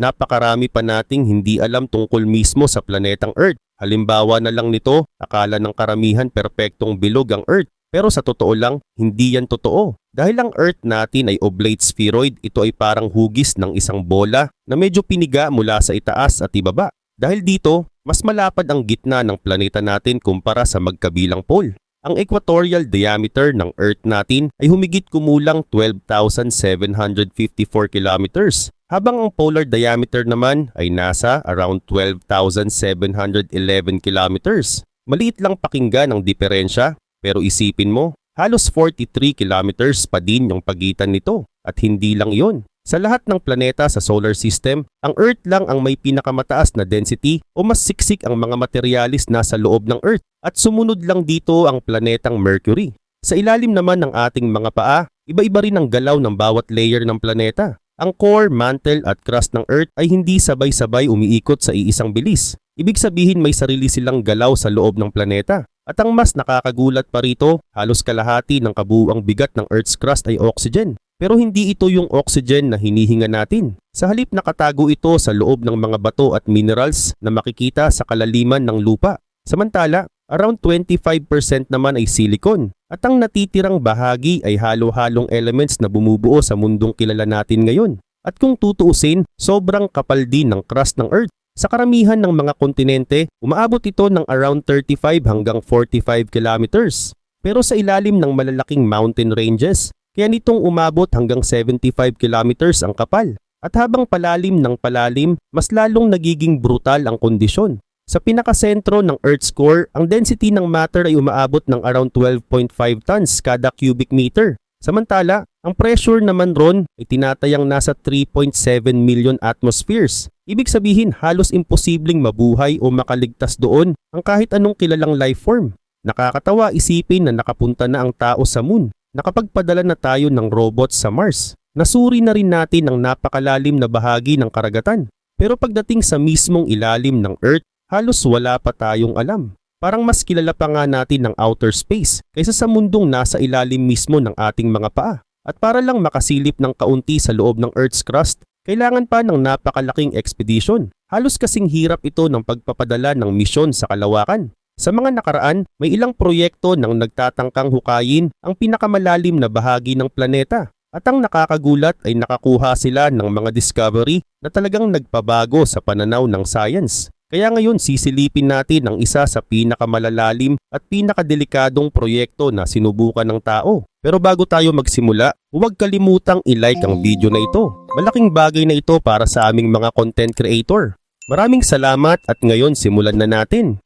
napakarami pa nating hindi alam tungkol mismo sa planetang Earth. Halimbawa na lang nito, akala ng karamihan perpektong bilog ang Earth. Pero sa totoo lang, hindi yan totoo. Dahil ang Earth natin ay oblate spheroid, ito ay parang hugis ng isang bola na medyo piniga mula sa itaas at ibaba. Dahil dito, mas malapad ang gitna ng planeta natin kumpara sa magkabilang pole. Ang equatorial diameter ng Earth natin ay humigit kumulang 12,754 kilometers, habang ang polar diameter naman ay nasa around 12,711 kilometers. Maliit lang pakinggan ang diferensya, pero isipin mo, halos 43 kilometers pa din yung pagitan nito. At hindi lang yon. Sa lahat ng planeta sa solar system, ang Earth lang ang may pinakamataas na density o mas siksik ang mga materialis nasa loob ng Earth, at sumunod lang dito ang planetang Mercury. Sa ilalim naman ng ating mga paa, iba-iba rin ang galaw ng bawat layer ng planeta. Ang core, mantle at crust ng Earth ay hindi sabay-sabay umiikot sa iisang bilis. Ibig sabihin may sarili silang galaw sa loob ng planeta. At ang mas nakakagulat pa rito, halos kalahati ng kabuuang bigat ng Earth's crust ay oxygen. Pero hindi ito yung oxygen na hinihinga natin. Sa halip nakatago ito sa loob ng mga bato at minerals na makikita sa kalaliman ng lupa. Samantala, around 25% naman ay silicon. At ang natitirang bahagi ay halo-halong elements na bumubuo sa mundong kilala natin ngayon. At kung tutuusin, sobrang kapal din ng crust ng Earth. Sa karamihan ng mga kontinente, umaabot ito ng around 35 hanggang 45 kilometers. Pero sa ilalim ng malalaking mountain ranges, kaya nitong umabot hanggang 75 kilometers ang kapal. At habang palalim ng palalim, mas lalong nagiging brutal ang kondisyon. Sa pinakasentro ng Earth's core, ang density ng matter ay umaabot ng around 12.5 tons kada cubic meter. Samantala, ang pressure naman ron ay tinatayang nasa 3.7 million atmospheres. Ibig sabihin halos imposibleng mabuhay o makaligtas doon ang kahit anong kilalang life form. Nakakatawa isipin na nakapunta na ang tao sa moon. Nakapagpadala na tayo ng robots sa Mars. Nasuri na rin natin ang napakalalim na bahagi ng karagatan. Pero pagdating sa mismong ilalim ng Earth, halos wala pa tayong alam. Parang mas kilala pa nga natin ang outer space kaysa sa mundong nasa ilalim mismo ng ating mga paa. At para lang makasilip ng kaunti sa loob ng Earth's crust, kailangan pa ng napakalaking expedition. Halos kasing hirap ito ng pagpapadala ng misyon sa kalawakan. Sa mga nakaraan, may ilang proyekto nang nagtatangkang hukayin ang pinakamalalim na bahagi ng planeta. At ang nakakagulat ay nakakuha sila ng mga discovery na talagang nagpabago sa pananaw ng science. Kaya ngayon sisilipin natin ang isa sa pinakamalalalim at pinakadelikadong proyekto na sinubukan ng tao. Pero bago tayo magsimula, huwag kalimutang i-like ang video na ito. Malaking bagay na ito para sa aming mga content creator. Maraming salamat at ngayon simulan na natin.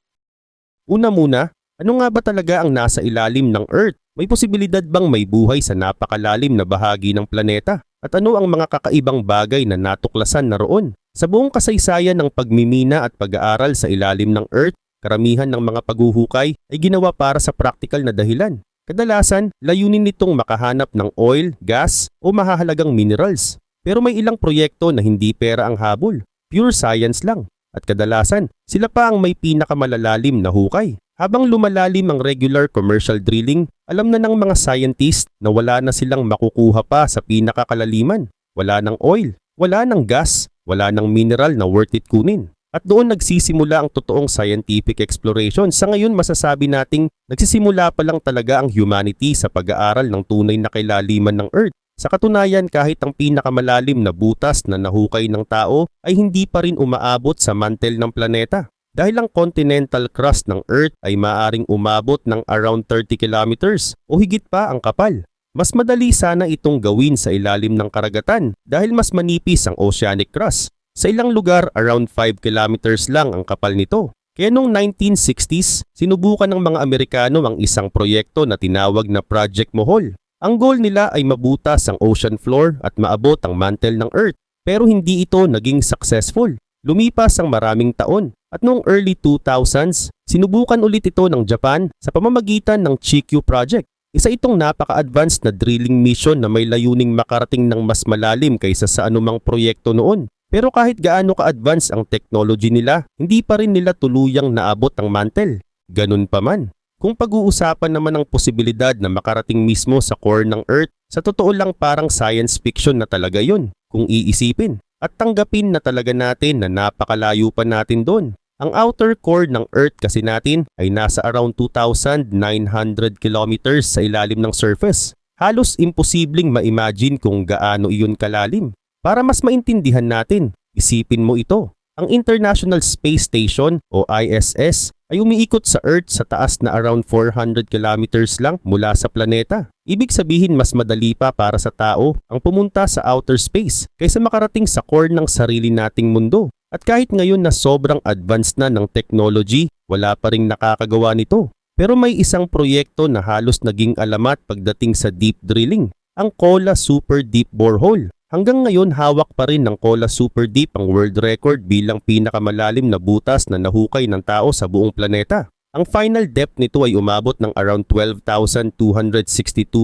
Una muna, ano nga ba talaga ang nasa ilalim ng Earth? May posibilidad bang may buhay sa napakalalim na bahagi ng planeta? At ano ang mga kakaibang bagay na natuklasan na roon? Sa buong kasaysayan ng pagmimina at pag-aaral sa ilalim ng Earth, karamihan ng mga paghuhukay ay ginawa para sa praktikal na dahilan. Kadalasan, layunin nitong makahanap ng oil, gas o mahahalagang minerals. Pero may ilang proyekto na hindi pera ang habol, pure science lang. At kadalasan, sila pa ang may pinakamalalalim na hukay. Habang lumalalim ang regular commercial drilling, alam na ng mga scientist na wala na silang makukuha pa sa pinakakalaliman. Wala ng oil, wala ng gas, wala ng mineral na worth it kunin. At doon nagsisimula ang totoong scientific exploration. Sa ngayon masasabi nating nagsisimula pa lang talaga ang humanity sa pag-aaral ng tunay na kailaliman ng Earth. Sa katunayan, kahit ang pinakamalalim na butas na nahukay ng tao ay hindi pa rin umaabot sa mantle ng planeta. Dahil ang continental crust ng Earth ay maaring umabot ng around 30 kilometers o higit pa ang kapal. Mas madali sana itong gawin sa ilalim ng karagatan dahil mas manipis ang oceanic crust. Sa ilang lugar, around 5 kilometers lang ang kapal nito. Kaya noong 1960s, sinubukan ng mga Amerikano ang isang proyekto na tinawag na Project Mohole. Ang goal nila ay mabutas ang ocean floor at maabot ang mantle ng Earth. Pero hindi ito naging successful. Lumipas ang maraming taon at noong early 2000s, sinubukan ulit ito ng Japan sa pamamagitan ng Chikyu Project. Isa itong napaka-advanced na drilling mission na may layuning makarating ng mas malalim kaysa sa anumang proyekto noon. Pero kahit gaano ka-advance ang technology nila, hindi pa rin nila tuluyang naabot ang mantle. Ganun pa man. Kung pag-uusapan naman ang posibilidad na makarating mismo sa core ng Earth, sa totoo lang parang science fiction na talaga yun, kung iisipin. At tanggapin na talaga natin na napakalayo pa natin doon. Ang outer core ng Earth kasi natin ay nasa around 2,900 kilometers sa ilalim ng surface. Halos imposibleng ma-imagine kung gaano iyon kalalim. Para mas maintindihan natin, isipin mo ito. Ang International Space Station o ISS ay umiikot sa Earth sa taas na around 400 kilometers lang mula sa planeta. Ibig sabihin mas madali pa para sa tao ang pumunta sa outer space kaysa makarating sa core ng sarili nating mundo. At kahit ngayon na sobrang advanced na ng technology, wala pa ring nakakagawa nito. Pero may isang proyekto na halos naging alamat pagdating sa deep drilling, ang Kola Super Deep Borehole. Hanggang ngayon hawak pa rin ng Kola Super Deep ang world record bilang pinakamalalim na butas na nahukay ng tao sa buong planeta. Ang final depth nito ay umabot ng around 12,262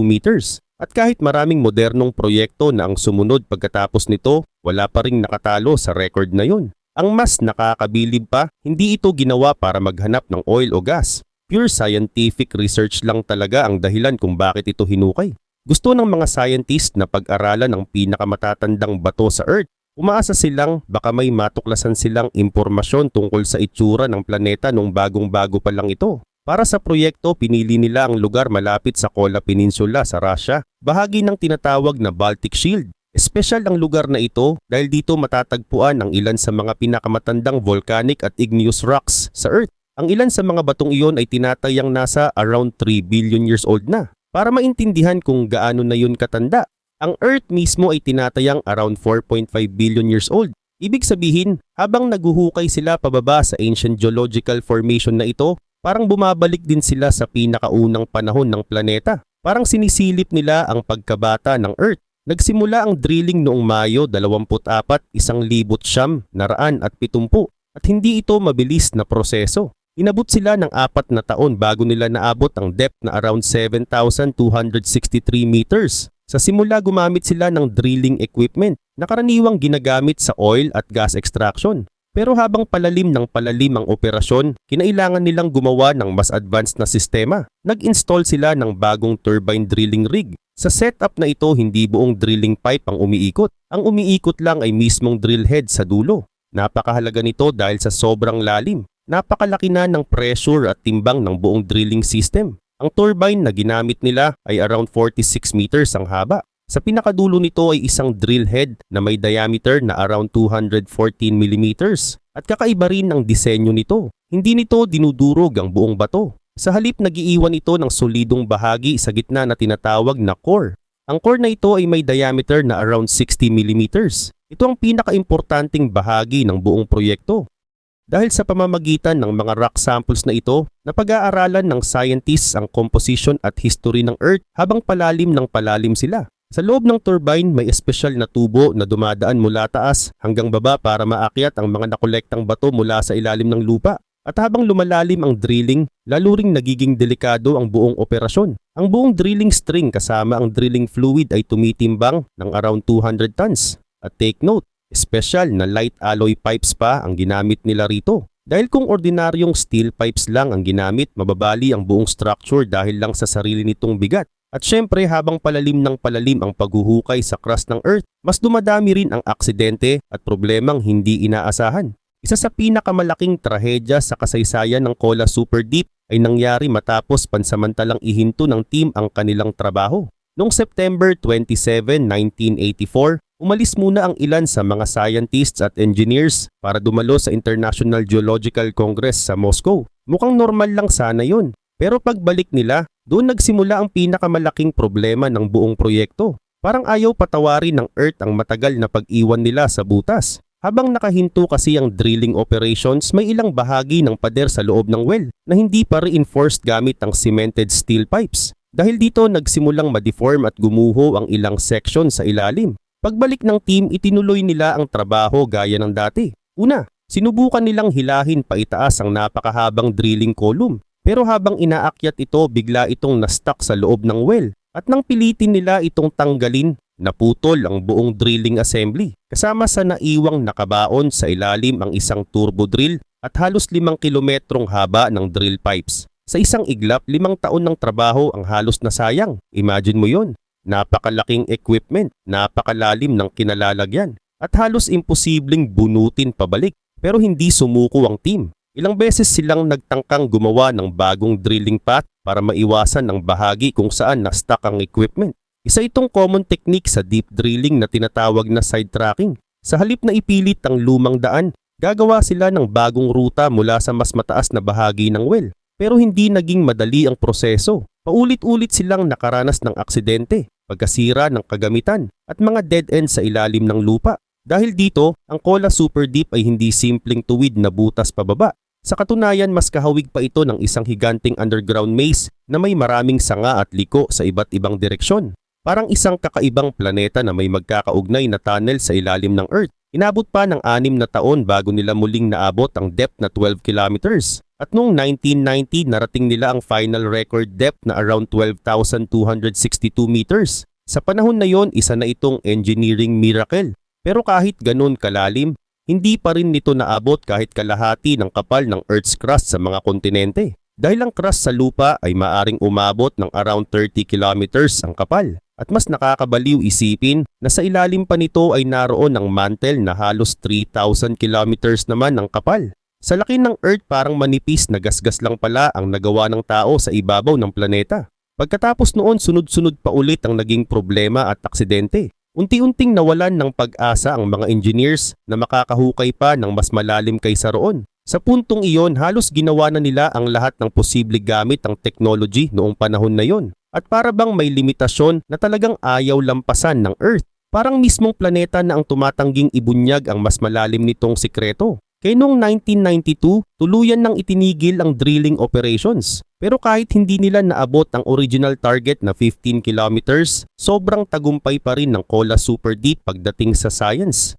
meters. At kahit maraming modernong proyekto na ang sumunod pagkatapos nito, wala pa ring nakatalo sa record na yun. Ang mas nakakabilib pa, hindi ito ginawa para maghanap ng oil o gas. Pure scientific research lang talaga ang dahilan kung bakit ito hinukay. Gusto ng mga scientist na pag-aralan ang pinakamatatandang bato sa Earth. Umaasa silang baka may matuklasan silang impormasyon tungkol sa itsura ng planeta nung bagong-bago pa lang ito. Para sa proyekto, pinili nila ang lugar malapit sa Kola Peninsula sa Russia, bahagi ng tinatawag na Baltic Shield. Espesyal ang lugar na ito dahil dito matatagpuan ang ilan sa mga pinakamatandang volcanic at igneous rocks sa Earth. Ang ilan sa mga batong iyon ay tinatayang nasa around 3 billion years old na. Para maintindihan kung gaano na yun katanda, ang Earth mismo ay tinatayang around 4.5 billion years old. Ibig sabihin, habang naguhukay sila pababa sa ancient geological formation na ito, parang bumabalik din sila sa pinakaunang panahon ng planeta. Parang sinisilip nila ang pagkabata ng Earth. Nagsimula ang drilling noong Mayo 24, 1970 at hindi ito mabilis na proseso. Inabot sila ng 4 na taon bago nila naabot ang depth na around 7,263 meters. Sa simula gumamit sila ng drilling equipment na karaniwang ginagamit sa oil at gas extraction. Pero habang palalim ng palalim ang operasyon, kinailangan nilang gumawa ng mas advanced na sistema. Nag-install sila ng bagong turbine drilling rig. Sa setup na ito, hindi buong drilling pipe ang umiikot. Ang umiikot lang ay mismong drill head sa dulo. Napakahalaga nito dahil sa sobrang lalim. Napakalaki na ng pressure at timbang ng buong drilling system. Ang turbine na ginamit nila ay around 46 meters ang haba. Sa pinakadulo nito ay isang drill head na may diameter na around 214 millimeters. At kakaiba rin ang disenyo nito. Hindi nito dinudurog ang buong bato. Sa halip nagiiwan ito ng solidong bahagi sa gitna na tinatawag na core. Ang core na ito ay may diameter na around 60 millimeters. Ito ang pinakaimportanteng bahagi ng buong proyekto. Dahil sa pamamagitan ng mga rock samples na ito, napag-aaralan ng scientists ang composition at history ng Earth habang palalim ng palalim sila. Sa loob ng turbine, may espesyal na tubo na dumadaan mula taas hanggang baba para maakyat ang mga nakolektang bato mula sa ilalim ng lupa. At habang lumalalim ang drilling, lalo ring nagiging delikado ang buong operasyon. Ang buong drilling string kasama ang drilling fluid ay tumitimbang ng around 200 tons. At take note, espesyal na light alloy pipes pa ang ginamit nila rito. Dahil kung ordinaryong steel pipes lang ang ginamit, mababali ang buong structure dahil lang sa sarili nitong bigat. At syempre habang palalim ng palalim ang paghuhukay sa crust ng Earth, mas dumadami rin ang aksidente at problemang hindi inaasahan. Isa sa pinakamalaking trahedya sa kasaysayan ng Kola Super Deep ay nangyari matapos pansamantalang ihinto ng team ang kanilang trabaho. Noong September 27, 1984, umalis muna ang ilan sa mga scientists at engineers para dumalo sa International Geological Congress sa Moscow. Mukhang normal lang sana yun. Pero pagbalik nila, doon nagsimula ang pinakamalaking problema ng buong proyekto. Parang ayaw patawarin ng Earth ang matagal na pag-iwan nila sa butas. Habang nakahinto kasi ang drilling operations, may ilang bahagi ng pader sa loob ng well na hindi pa reinforced gamit ang cemented steel pipes. Dahil dito nagsimulang ma-deform at gumuho ang ilang section sa ilalim. Pagbalik ng team, itinuloy nila ang trabaho gaya ng dati. Una, sinubukan nilang hilahin paitaas ang napakahabang drilling column. Pero habang inaakyat ito, bigla itong na-stuck sa loob ng well. At nang pilitin nila itong tanggalin, naputol ang buong drilling assembly. Kasama sa naiwang nakabaon sa ilalim ang isang turbo drill at halos 5 kilometrong haba ng drill pipes. Sa isang iglap, 5 taon ng trabaho ang halos nasayang. Imagine mo yon. Napakalaking equipment, napakalalim ng kinalalagyan. at halos imposibleng bunutin pabalik. Pero hindi sumuko ang team. Ilang beses silang nagtangkang gumawa ng bagong drilling path para maiwasan ang bahagi kung saan na-stuck ang equipment. Isa itong common technique sa deep drilling na tinatawag na sidetracking. Sa halip na ipilit ang lumang daan, gagawa sila ng bagong ruta mula sa mas mataas na bahagi ng well. Pero hindi naging madali ang proseso. Paulit-ulit silang nakaranas ng aksidente, pagkasira ng kagamitan at mga dead end sa ilalim ng lupa. Dahil dito, ang Kola Super Deep ay hindi simpleng tuwid na butas pababa. Sa katunayan, mas kahawig pa ito ng isang higanting underground maze na may maraming sanga at liko sa iba't ibang direksyon. Parang isang kakaibang planeta na may magkakaugnay na tunnel sa ilalim ng Earth. Inabot pa ng 6 na taon bago nila muling naabot ang depth na 12 kilometers. At noong 1990, narating nila ang final record depth na around 12,262 meters. Sa panahon na yon, isa na itong engineering miracle. Pero kahit ganun kalalim, hindi pa rin nito naabot kahit kalahati ng kapal ng Earth's crust sa mga kontinente. Dahil ang crust sa lupa ay maaring umabot ng around 30 kilometers ang kapal. At mas nakakabaliw isipin na sa ilalim pa nito ay naroon ang mantle na halos 3,000 kilometers naman ang kapal. Sa laki ng Earth, parang manipis na gasgas lang pala ang nagawa ng tao sa ibabaw ng planeta. Pagkatapos noon, sunod-sunod pa ulit ang naging problema at aksidente. Unti-unting nawalan ng pag-asa ang mga engineers na makakahukay pa ng mas malalim kaysa roon. Sa puntong iyon, halos ginawa na nila ang lahat ng posible gamit ang technology noong panahon na yon. At para bang may limitasyon na talagang ayaw lampasan ng Earth. Parang mismong planeta na ang tumatangging ibunyag ang mas malalim nitong sikreto. Kaya noong 1992, tuluyan nang itinigil ang drilling operations. Pero kahit hindi nila naabot ang original target na 15 kilometers, sobrang tagumpay pa rin ng Kola Super Deep pagdating sa science.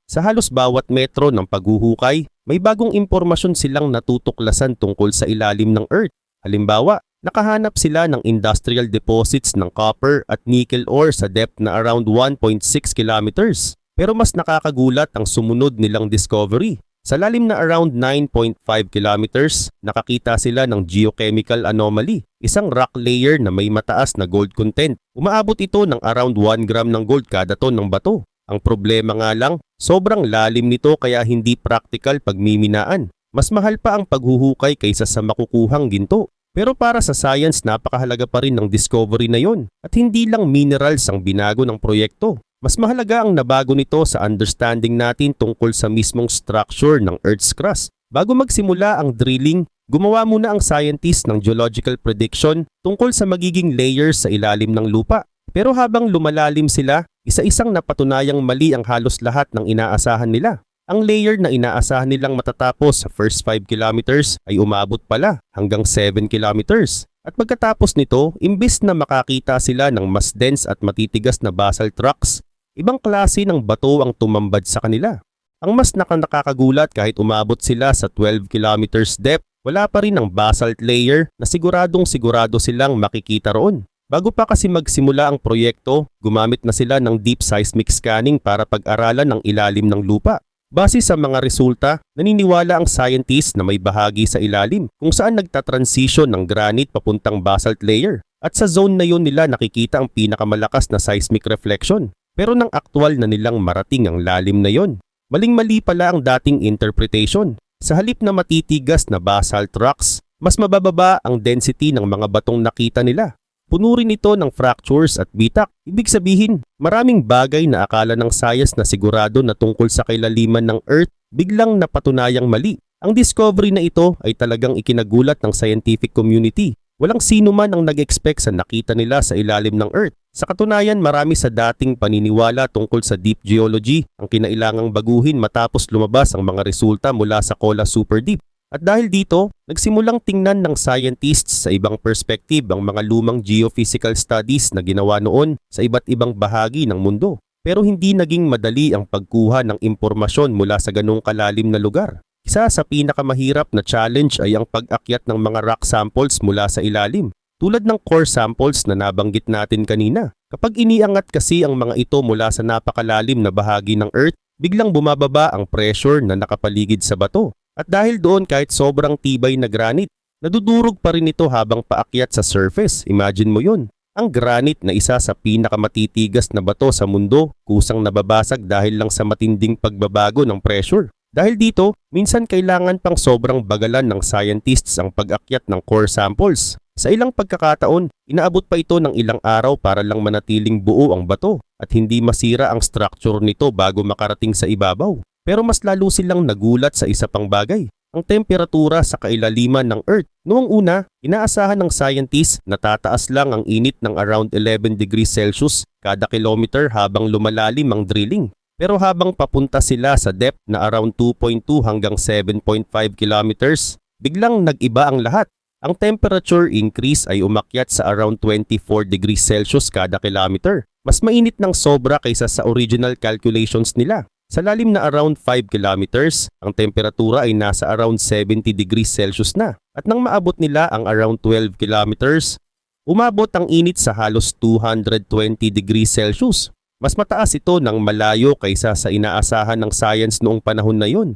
Sa halos bawat metro ng paghuhukay, may bagong impormasyon silang natutuklasan tungkol sa ilalim ng Earth. Halimbawa, nakahanap sila ng industrial deposits ng copper at nickel ore sa depth na around 1.6 kilometers. Pero mas nakakagulat ang sumunod nilang discovery. Sa lalim na around 9.5 kilometers, nakakita sila ng geochemical anomaly, isang rock layer na may mataas na gold content. Umaabot ito ng around 1 gram ng gold kada ton ng bato. Ang problema nga lang, sobrang lalim nito kaya hindi practical pagmiminaan. Mas mahal pa ang paghuhukay kaysa sa makukuhang ginto. Pero para sa science, napakahalaga pa rin ng discovery na yon. At hindi lang minerals ang binago ng proyekto. Mas mahalaga ang nabago nito sa understanding natin tungkol sa mismong structure ng Earth's crust. Bago magsimula ang drilling, gumawa muna ang scientist ng geological prediction tungkol sa magiging layers sa ilalim ng lupa. Pero habang lumalalim sila, isa-isang napatunayang mali ang halos lahat ng inaasahan nila. Ang layer na inaasahan nilang matatapos sa first 5 kilometers ay umabot pala hanggang 7 kilometers. At pagkatapos nito, imbis na makakita sila ng mas dense at matitigas na basalt rocks, ibang klase ng bato ang tumambad sa kanila. Ang mas nakakagulat, kahit umabot sila sa 12 kilometers depth, wala pa rin ang basalt layer na siguradong sigurado silang makikita roon. Bago pa kasi magsimula ang proyekto, gumamit na sila ng deep seismic scanning para pag-aralan ang ilalim ng lupa. Base sa mga resulta, naniniwala ang scientists na may bahagi sa ilalim kung saan nagtatransition ng granite papuntang basalt layer. At sa zone na yon nila nakikita ang pinakamalakas na seismic reflection. Pero nang aktwal na nilang marating ang lalim na yon, maling-mali pala ang dating interpretation. Sa halip na matitigas na basalt rocks, mas mabababa ang density ng mga batong nakita nila. Puno rin ito ng fractures at bitak. Ibig sabihin, maraming bagay na akala ng science na sigurado na tungkol sa kailaliman ng Earth, biglang napatunayang mali. Ang discovery na ito ay talagang ikinagulat ng scientific community. Walang sino man ang nag-expect sa nakita nila sa ilalim ng Earth. Sa katunayan, marami sa dating paniniwala tungkol sa deep geology ang kinailangang baguhin matapos lumabas ang mga resulta mula sa Kola Super Deep. At dahil dito, nagsimulang tingnan ng scientists sa ibang perspective ang mga lumang geophysical studies na ginawa noon sa iba't ibang bahagi ng mundo. Pero hindi naging madali ang pagkuha ng impormasyon mula sa ganong kalalim na lugar. Isa sa pinakamahirap na challenge ay ang pag-akyat ng mga rock samples mula sa ilalim. Tulad ng core samples na nabanggit natin kanina. Kapag iniangat kasi ang mga ito mula sa napakalalim na bahagi ng Earth, biglang bumababa ang pressure na nakapaligid sa bato. At dahil doon, kahit sobrang tibay na granite, nadudurog pa rin ito habang paakyat sa surface. Imagine mo yun. Ang granite na isa sa pinakamatitigas na bato sa mundo, kusang nababasag dahil lang sa matinding pagbabago ng pressure. Dahil dito, minsan kailangan pang sobrang bagalan ng scientists ang pag-akyat ng core samples. Sa ilang pagkakataon, inaabot pa ito ng ilang araw para lang manatiling buo ang bato at hindi masira ang structure nito bago makarating sa ibabaw. Pero mas lalo silang nagulat sa isa pang bagay, ang temperatura sa kailaliman ng Earth. Noong una, inaasahan ng scientists na tataas lang ang init ng around 11 degrees Celsius kada kilometer habang lumalalim ang drilling. Pero habang papunta sila sa depth na around 2.2 hanggang 7.5 kilometers, biglang nag-iba ang lahat. Ang temperature increase ay umakyat sa around 24 degrees Celsius kada kilometer. Mas mainit ng sobra kaysa sa original calculations nila. Sa lalim na around 5 kilometers, ang temperatura ay nasa around 70 degrees Celsius na. At nang maabot nila ang around 12 kilometers, umabot ang init sa halos 220 degrees Celsius. Mas mataas ito ng malayo kaysa sa inaasahan ng science noong panahon na yun.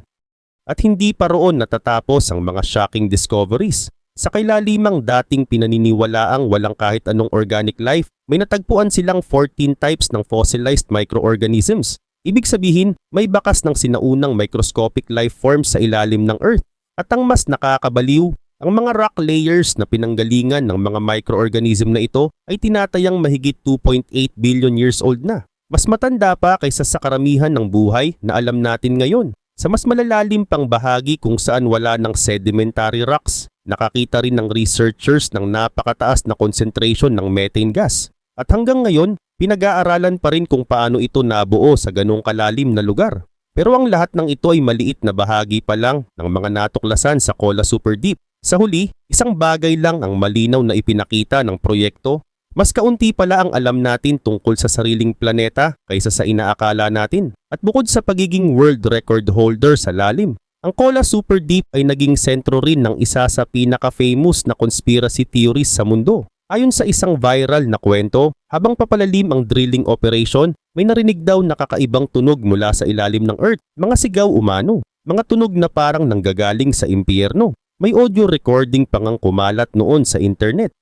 At hindi pa roon natatapos ang mga shocking discoveries. Sa kailalimang dating pinaniniwalaang walang kahit anong organic life, may natagpuan silang 14 types ng fossilized microorganisms. Ibig sabihin, may bakas ng sinaunang microscopic life forms sa ilalim ng Earth. At ang mas nakakabaliw, ang mga rock layers na pinanggalingan ng mga microorganism na ito ay tinatayang mahigit 2.8 billion years old na. Mas matanda pa kaysa sa karamihan ng buhay na alam natin ngayon. Sa mas malalalim pang bahagi kung saan wala ng sedimentary rocks, nakakita rin ng researchers ng napakataas na concentration ng methane gas. At hanggang ngayon, pinag-aaralan pa rin kung paano ito nabuo sa ganong kalalim na lugar. Pero ang lahat ng ito ay maliit na bahagi pa lang ng mga natuklasan sa Kola Super Deep. Sa huli, isang bagay lang ang malinaw na ipinakita ng proyekto. Mas kaunti pala ang alam natin tungkol sa sariling planeta kaysa sa inaakala natin. At bukod sa pagiging world record holder sa lalim, ang Kola Super Deep ay naging sentro rin ng isa sa pinaka-famous na conspiracy theories sa mundo. Ayon sa isang viral na kwento, habang papalalim ang drilling operation, may narinig daw na kakaibang tunog mula sa ilalim ng Earth, mga sigaw umano, mga tunog na parang nanggagaling sa impyerno. May audio recording pang ang kumalat noon sa internet.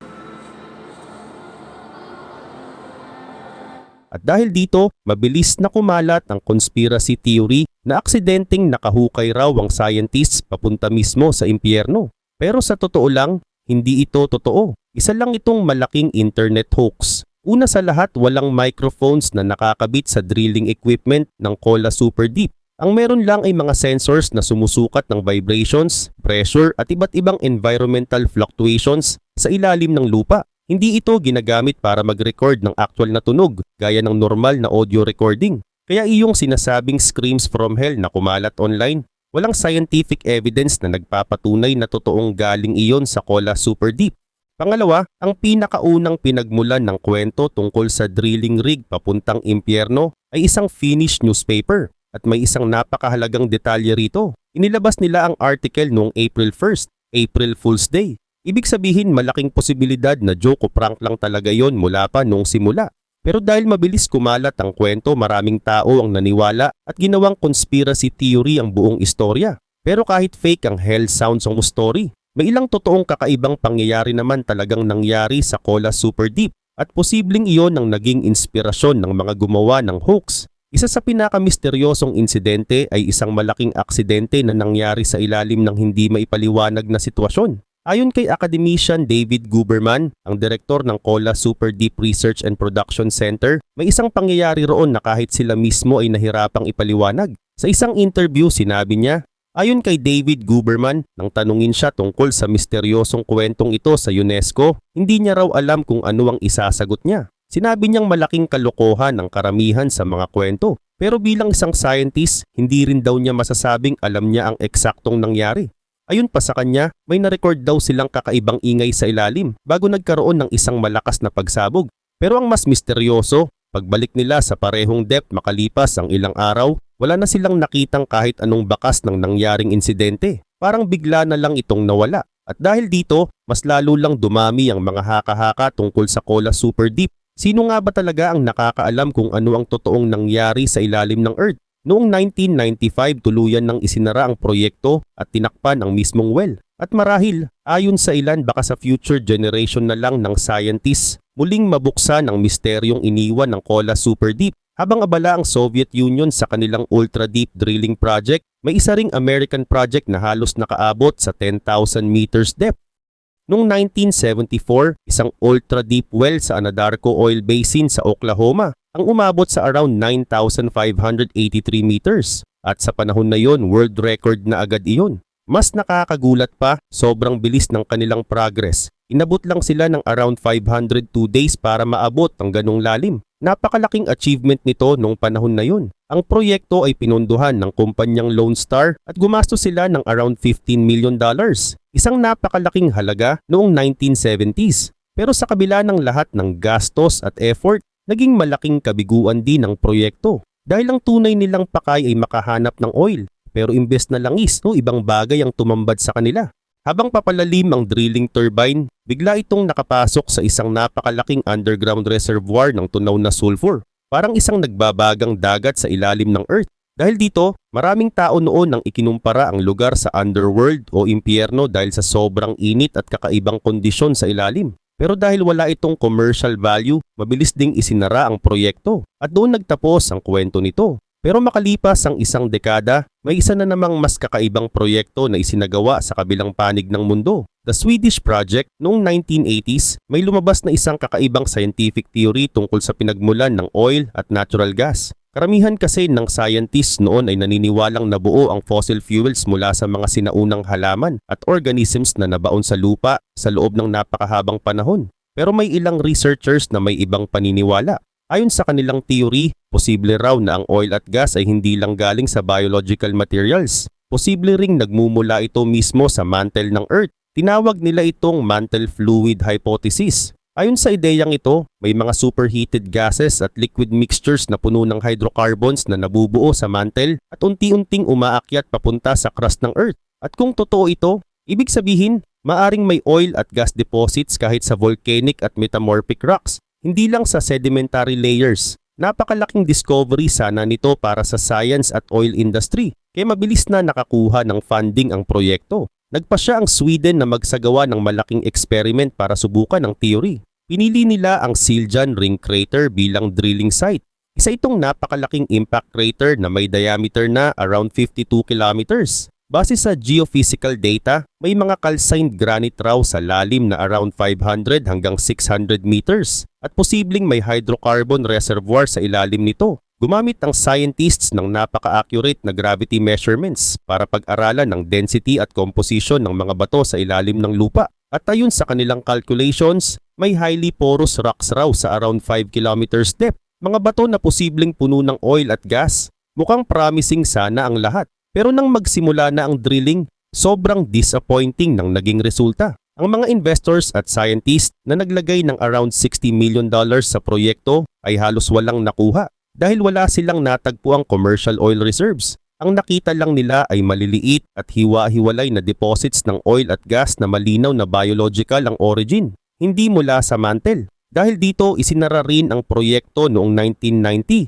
At dahil dito, mabilis na kumalat ang conspiracy theory na aksidenteng nakahukay raw ang scientists papunta mismo sa impyerno. Pero sa totoo lang, hindi ito totoo. Isa lang itong malaking internet hoax. Una sa lahat, walang microphones na nakakabit sa drilling equipment ng Kola Super Deep. Ang meron lang ay mga sensors na sumusukat ng vibrations, pressure at iba't ibang environmental fluctuations sa ilalim ng lupa. Hindi ito ginagamit para mag-record ng actual na tunog gaya ng normal na audio recording. Kaya iyong sinasabing screams from hell na kumalat online, walang scientific evidence na nagpapatunay na totoong galing iyon sa Kola Super Deep. Pangalawa, ang pinakaunang pinagmulan ng kwento tungkol sa drilling rig papuntang impyerno ay isang Finnish newspaper. At may isang napakahalagang detalye rito. Inilabas nila ang article noong April 1st, April Fool's Day. Ibig sabihin malaking posibilidad na joke o prank lang talaga yon mula pa noong simula. Pero dahil mabilis kumalat ang kwento, maraming tao ang naniwala at ginawang conspiracy theory ang buong istorya. Pero kahit fake ang Hell Sounds ng story, may ilang totoong kakaibang pangyayari naman talagang nangyari sa Kola Super Deep at posibleng iyon ang naging inspirasyon ng mga gumawa ng hoax. Isa sa pinakamisteryosong insidente ay isang malaking aksidente na nangyari sa ilalim ng hindi maipaliwanag na sitwasyon. Ayon kay academician David Guberman, ang direktor ng Kola Super Deep Research and Production Center, may isang pangyayari roon na kahit sila mismo ay nahirapang ipaliwanag. Sa isang interview, sinabi niya, ayon kay David Guberman, nang tanungin siya tungkol sa misteryosong kwentong ito sa UNESCO, hindi niya raw alam kung ano ang isasagot niya. Sinabi niyang malaking kalokohan ang karamihan sa mga kwento. Pero bilang isang scientist, hindi rin daw niya masasabing alam niya ang eksaktong nangyari. Ayon pa sa kanya, may na-record daw silang kakaibang ingay sa ilalim bago nagkaroon ng isang malakas na pagsabog. Pero ang mas misteryoso, pagbalik nila sa parehong depth makalipas ang ilang araw, wala na silang nakitang kahit anong bakas ng nangyaring insidente. Parang bigla na lang itong nawala. At dahil dito, mas lalo lang dumami ang mga haka-haka tungkol sa Kola Super Deep. Sino nga ba talaga ang nakakaalam kung ano ang totoong nangyari sa ilalim ng Earth? Noong 1995, tuluyan nang isinara ang proyekto at tinakpan ang mismong well. At marahil, ayon sa ilan baka sa future generation na lang ng scientists, muling mabuksan ang misteryong iniwan ng Kola Super Deep. Habang abala ang Soviet Union sa kanilang ultra-deep drilling project, may isa ring American project na halos nakaabot sa 10,000 meters depth. Noong 1974, isang ultra-deep well sa Anadarko Oil Basin sa Oklahoma ang umabot sa around 9,583 meters. At sa panahon na yon, world record na agad iyon. Mas nakakagulat pa, sobrang bilis ng kanilang progress. Inabot lang sila ng around 502 days para maabot ang ganong lalim. Napakalaking achievement nito noong panahon na yun. Ang proyekto ay pinondohan ng kumpanyang Lone Star at gumastos sila ng around $15 million. Isang napakalaking halaga noong 1970s. Pero sa kabila ng lahat ng gastos at effort, naging malaking kabiguan din ang proyekto. Dahil ang tunay nilang pakay ay makahanap ng oil. Pero imbes na langis, ibang bagay ang tumambad sa kanila. Habang papalalim ang drilling turbine, bigla itong nakapasok sa isang napakalaking underground reservoir ng tunaw na sulfur. Parang isang nagbabagang dagat sa ilalim ng Earth. Dahil dito, maraming tao noon ang ikinumpara ang lugar sa underworld o impyerno dahil sa sobrang init at kakaibang kondisyon sa ilalim. Pero dahil wala itong commercial value, mabilis ding isinara ang proyekto. At doon nagtapos ang kwento nito. Pero makalipas ang isang dekada, may isa na namang mas kakaibang proyekto na isinagawa sa kabilang panig ng mundo. The Swedish Project, noong 1980s, may lumabas na isang kakaibang scientific theory tungkol sa pinagmulan ng oil at natural gas. Karamihan kasi ng scientists noon ay naniniwalang nabuo ang fossil fuels mula sa mga sinaunang halaman at organisms na nabaon sa lupa sa loob ng napakahabang panahon. Pero may ilang researchers na may ibang paniniwala. Ayon sa kanilang theory, posible raw na ang oil at gas ay hindi lang galing sa biological materials. Posible ring nagmumula ito mismo sa mantle ng Earth. Tinawag nila itong mantle fluid hypothesis. Ayon sa ideyang ito, may mga superheated gases at liquid mixtures na puno ng hydrocarbons na nabubuo sa mantle at unti-unting umaakyat papunta sa crust ng Earth. At kung totoo ito, ibig sabihin, maaring may oil at gas deposits kahit sa volcanic at metamorphic rocks. Hindi lang sa sedimentary layers. Napakalaking discovery sana nito para sa science at oil industry, kaya mabilis na nakakuha ng funding ang proyekto. Nagpasya ang Sweden na magsagawa ng malaking experiment para subukan ang theory. Pinili nila ang Siljan Ring Crater bilang drilling site. Isa itong napakalaking impact crater na may diameter na around 52 kilometers. Base sa geophysical data, may mga calcined granite raw sa lalim na around 500 hanggang 600 meters at posibleng may hydrocarbon reservoir sa ilalim nito. Gumamit ang scientists ng napaka-accurate na gravity measurements para pag-aralan ng density at composition ng mga bato sa ilalim ng lupa. At ayon sa kanilang calculations, may highly porous rocks raw sa around 5 kilometers depth. Mga bato na posibleng puno ng oil at gas. Mukhang promising sana ang lahat. Pero nang magsimula na ang drilling, sobrang disappointing ng naging resulta. Ang mga investors at scientists na naglagay ng around $60 million sa proyekto ay halos walang nakuha dahil wala silang natagpuang commercial oil reserves. Ang nakita lang nila ay maliliit at hiwa-hiwalay na deposits ng oil at gas na malinaw na biological ang origin, hindi mula sa mantle. Dahil dito isinara rin ang proyekto noong 1990.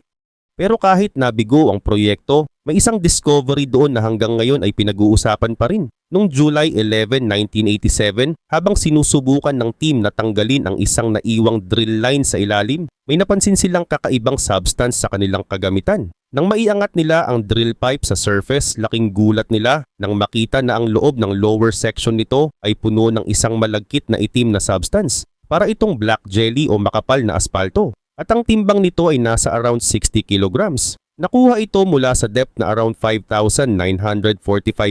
Pero kahit nabigo ang proyekto, may isang discovery doon na hanggang ngayon ay pinag-uusapan pa rin. Noong July 11, 1987, habang sinusubukan ng team na tanggalin ang isang naiwang drill line sa ilalim, may napansin silang kakaibang substance sa kanilang kagamitan. Nang maiangat nila ang drill pipe sa surface, laking gulat nila nang makita na ang loob ng lower section nito ay puno ng isang malagkit na itim na substance. Para itong black jelly o makapal na aspalto. At ang timbang nito ay nasa around 60 kilograms. Nakuha ito mula sa depth na around 5,945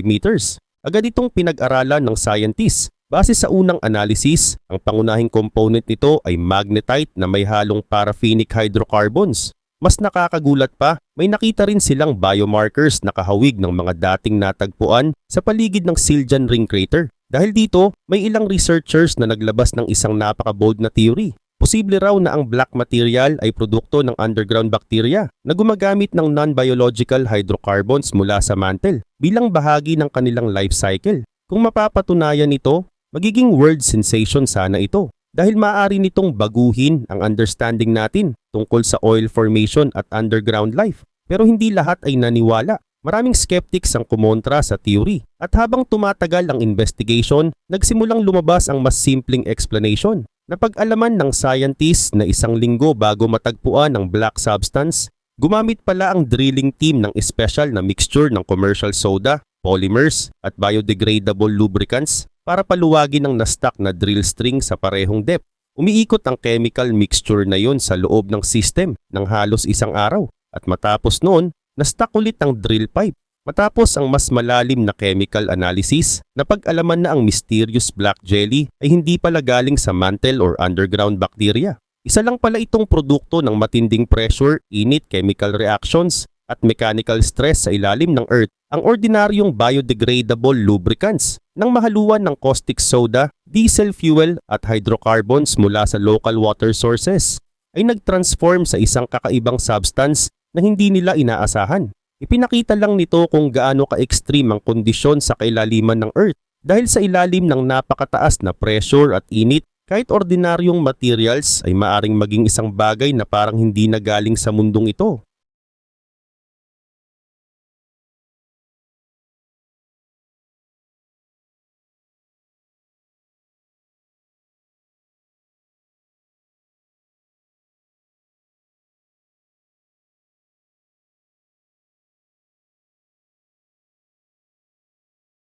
meters. Agad itong pinag-aralan ng scientists. Base sa unang analysis, ang pangunahing component nito ay magnetite na may halong paraffinic hydrocarbons. Mas nakakagulat pa, may nakita rin silang biomarkers na kahawig ng mga dating natagpuan sa paligid ng Siljan Ring Crater. Dahil dito, may ilang researchers na naglabas ng isang napaka-bold na theory. Posible raw na ang black material ay produkto ng underground bacteria na gumagamit ng non-biological hydrocarbons mula sa mantle bilang bahagi ng kanilang life cycle. Kung mapapatunayan ito, magiging world sensation sana ito dahil maaari nitong baguhin ang understanding natin tungkol sa oil formation at underground life. Pero hindi lahat ay naniwala. Maraming skeptics ang kumontra sa theory at habang tumatagal ang investigation, nagsimulang lumabas ang mas simpleng explanation. Napag-alaman ng scientists na isang linggo bago matagpuan ang black substance, gumamit pala ang drilling team ng special na mixture ng commercial soda, polymers at biodegradable lubricants para paluwagin ang na-stuck na drill string sa parehong depth. Umiikot ang chemical mixture na yon sa loob ng system ng halos isang araw at matapos noon, na-stuck ulit ang drill pipe. Matapos ang mas malalim na chemical analysis, napag-alaman na ang mysterious black jelly ay hindi pala galing sa mantle or underground bacteria. Isa lang pala itong produkto ng matinding pressure, init, chemical reactions at mechanical stress sa ilalim ng earth. Ang ordinaryong biodegradable lubricants ng mahaluan ng caustic soda, diesel fuel at hydrocarbons mula sa local water sources ay nag-transform sa isang kakaibang substance na hindi nila inaasahan. Ipinakita lang nito kung gaano ka-extreme ang kondisyon sa kailaliman ng Earth dahil sa ilalim ng napakataas na pressure at init, kahit ordinaryong materials ay maaring maging isang bagay na parang hindi na galing sa mundong ito.